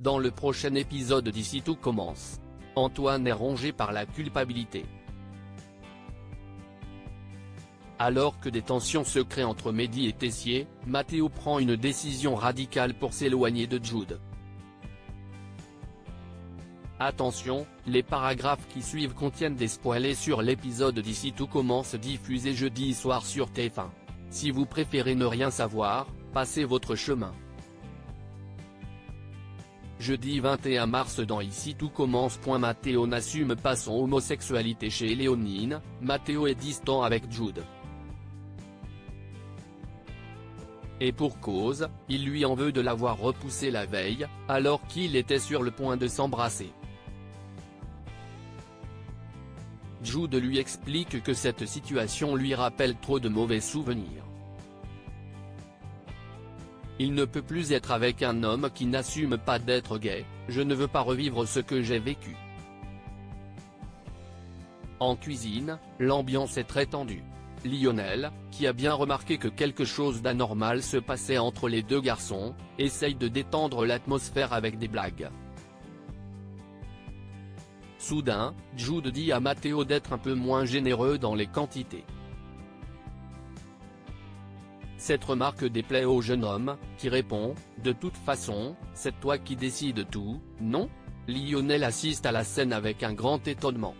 Dans le prochain épisode d'Ici tout commence, Antoine est rongé par la culpabilité. Alors que des tensions se créent entre Mehdi et Tessier, Matteo prend une décision radicale pour s'éloigner de Jude. Attention, les paragraphes qui suivent contiennent des spoilers sur l'épisode d'Ici tout commence diffusé jeudi soir sur TF1. Si vous préférez ne rien savoir, passez votre chemin. Jeudi 21 mars dans Ici tout commence. Matteo n'assume pas son homosexualité chez Léonine, Matteo est distant avec Jude. Et pour cause, il lui en veut de l'avoir repoussé la veille, alors qu'il était sur le point de s'embrasser. Jude lui explique que cette situation lui rappelle trop de mauvais souvenirs. Il ne peut plus être avec un homme qui n'assume pas d'être gay, je ne veux pas revivre ce que j'ai vécu. En cuisine, l'ambiance est très tendue. Lionel, qui a bien remarqué que quelque chose d'anormal se passait entre les deux garçons, essaye de détendre l'atmosphère avec des blagues. Soudain, Jude dit à Matteo d'être un peu moins généreux dans les quantités. Cette remarque déplaît au jeune homme, qui répond « De toute façon, c'est toi qui décides tout, non ?» Lionel assiste à la scène avec un grand étonnement.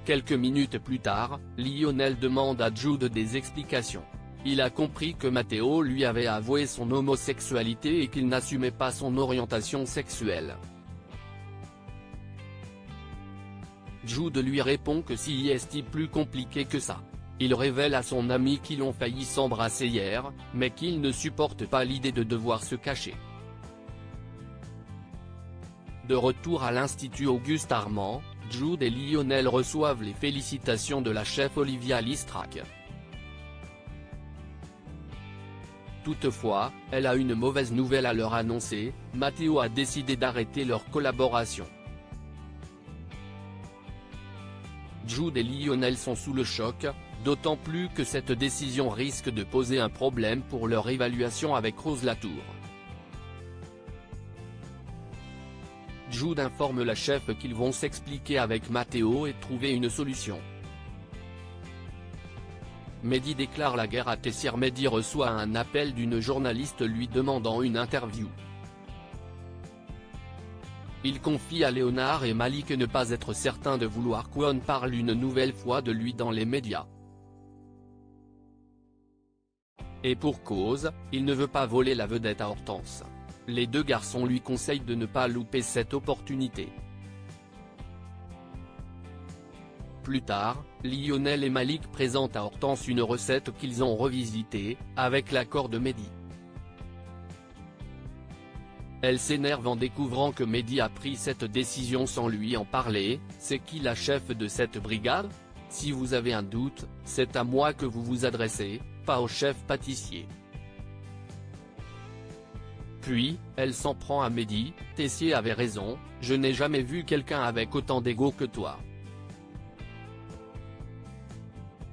Quelques minutes plus tard, Lionel demande à Jude des explications. Il a compris que Matteo lui avait avoué son homosexualité et qu'il n'assumait pas son orientation sexuelle. Jude lui répond que si est plus compliqué que ça. Il révèle à son ami qu'ils ont failli s'embrasser hier, mais qu'il ne supporte pas l'idée de devoir se cacher. De retour à l'Institut Auguste Armand, Jude et Lionel reçoivent les félicitations de la chef Olivia Listrac. Toutefois, elle a une mauvaise nouvelle à leur annoncer, Matteo a décidé d'arrêter leur collaboration. Jude et Lionel sont sous le choc, d'autant plus que cette décision risque de poser un problème pour leur évaluation avec Rose Latour. Jude informe la chef qu'ils vont s'expliquer avec Matteo et trouver une solution. Mehdi déclare la guerre à Tessier. Mehdi reçoit un appel d'une journaliste lui demandant une interview. Il confie à Léonard et Malik ne pas être certain de vouloir qu'on parle une nouvelle fois de lui dans les médias. Et pour cause, il ne veut pas voler la vedette à Hortense. Les deux garçons lui conseillent de ne pas louper cette opportunité. Plus tard, Lionel et Malik présentent à Hortense une recette qu'ils ont revisitée, avec l'accord de Mehdi. Elle s'énerve en découvrant que Mehdi a pris cette décision sans lui en parler. C'est qui la chef de cette brigade? Si vous avez un doute, c'est à moi que vous vous adressez, pas au chef pâtissier. Puis, elle s'en prend à Mehdi, Tessier avait raison, je n'ai jamais vu quelqu'un avec autant d'ego que toi.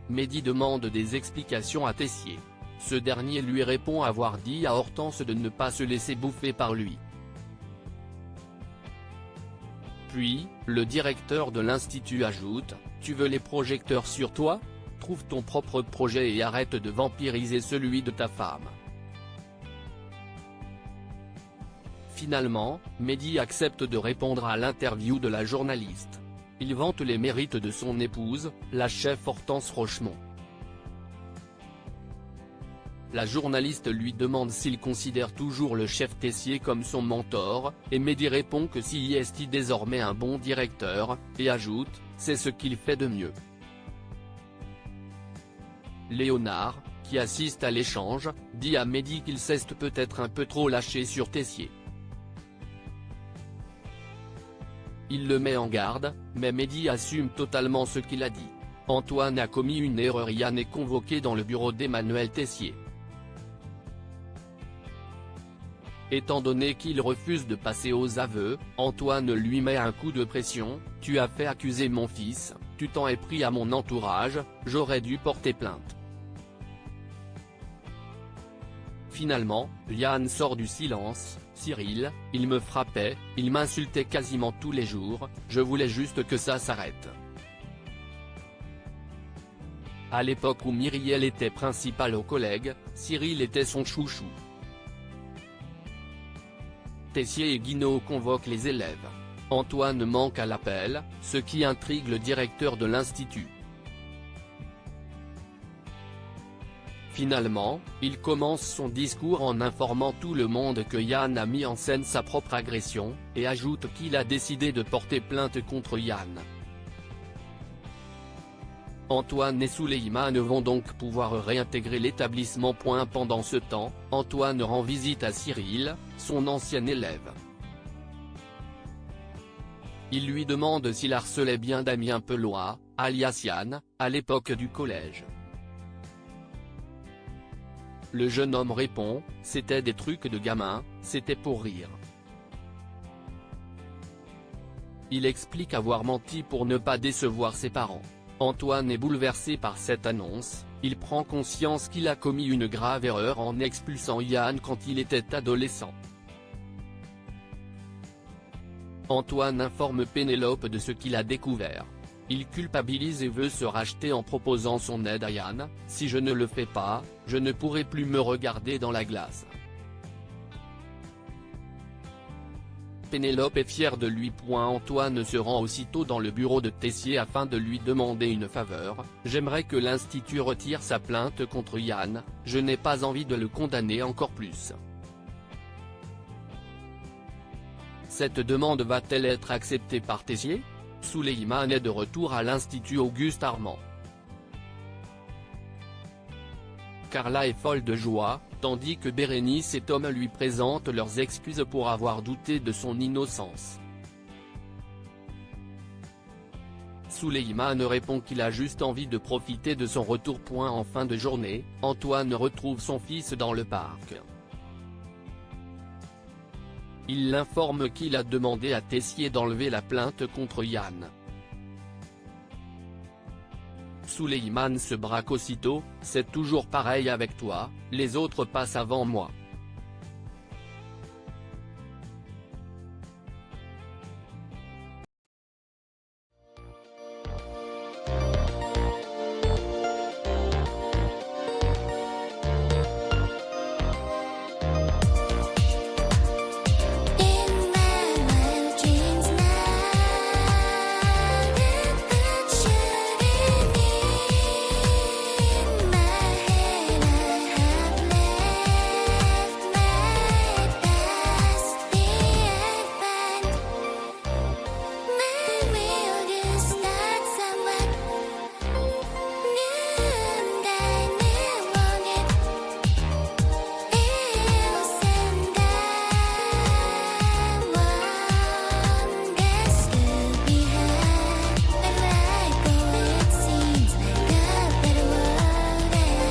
Mehdi demande des explications à Tessier. Ce dernier lui répond avoir dit à Hortense de ne pas se laisser bouffer par lui. Puis, le directeur de l'institut ajoute « Tu veux les projecteurs sur toi? Trouve ton propre projet et arrête de vampiriser celui de ta femme. » Finalement, Mehdi accepte de répondre à l'interview de la journaliste. Il vante les mérites de son épouse, la chef Hortense Rochemont. La journaliste lui demande s'il considère toujours le chef Tessier comme son mentor, et Mehdi répond que si est désormais un bon directeur, et ajoute « C'est ce qu'il fait de mieux ». Léonard, qui assiste à l'échange, dit à Mehdi qu'il s'est peut-être un peu trop lâché sur Tessier. Il le met en garde, mais Mehdi assume totalement ce qu'il a dit. Antoine a commis une erreur. Yann est convoqué dans le bureau d'Emmanuel Tessier. Étant donné qu'il refuse de passer aux aveux, Antoine lui met un coup de pression, « Tu as fait accuser mon fils, tu t'en es pris à mon entourage, j'aurais dû porter plainte. » Finalement, Yann sort du silence. Cyril, il me frappait, il m'insultait quasiment tous les jours, je voulais juste que ça s'arrête. À l'époque où Myriel était principale au collège, Cyril était son chouchou. Tessier et Guinaud convoquent les élèves. Antoine manque à l'appel, ce qui intrigue le directeur de l'institut. Finalement, il commence son discours en informant tout le monde que Yann a mis en scène sa propre agression, et ajoute qu'il a décidé de porter plainte contre Yann. Antoine et Souleymane vont donc pouvoir réintégrer l'établissement. Pendant ce temps, Antoine rend visite à Cyril, son ancien élève. Il lui demande s'il harcelait bien Damien Pelois, alias Yann, à l'époque du collège. Le jeune homme répond, c'était des trucs de gamin, c'était pour rire. Il explique avoir menti pour ne pas décevoir ses parents. Antoine est bouleversé par cette annonce, il prend conscience qu'il a commis une grave erreur en expulsant Yann quand il était adolescent. Antoine informe Pénélope de ce qu'il a découvert. Il culpabilise et veut se racheter en proposant son aide à Yann, « Si je ne le fais pas, je ne pourrai plus me regarder dans la glace. » Pénélope est fière de lui. Antoine se rend aussitôt dans le bureau de Tessier afin de lui demander une faveur, « J'aimerais que l'institut retire sa plainte contre Yann, je n'ai pas envie de le condamner encore plus. » Cette demande va-t-elle être acceptée par Tessier? Souleymane est de retour à l'Institut Auguste Armand. Carla est folle de joie, tandis que Bérénice et Tom lui présentent leurs excuses pour avoir douté de son innocence. Souleymane répond qu'il a juste envie de profiter de son retour. En fin de journée, Antoine retrouve son fils dans le parc. Il l'informe qu'il a demandé à Tessier d'enlever la plainte contre Yann. Souleymane se braque aussitôt, « C'est toujours pareil avec toi, les autres passent avant moi. »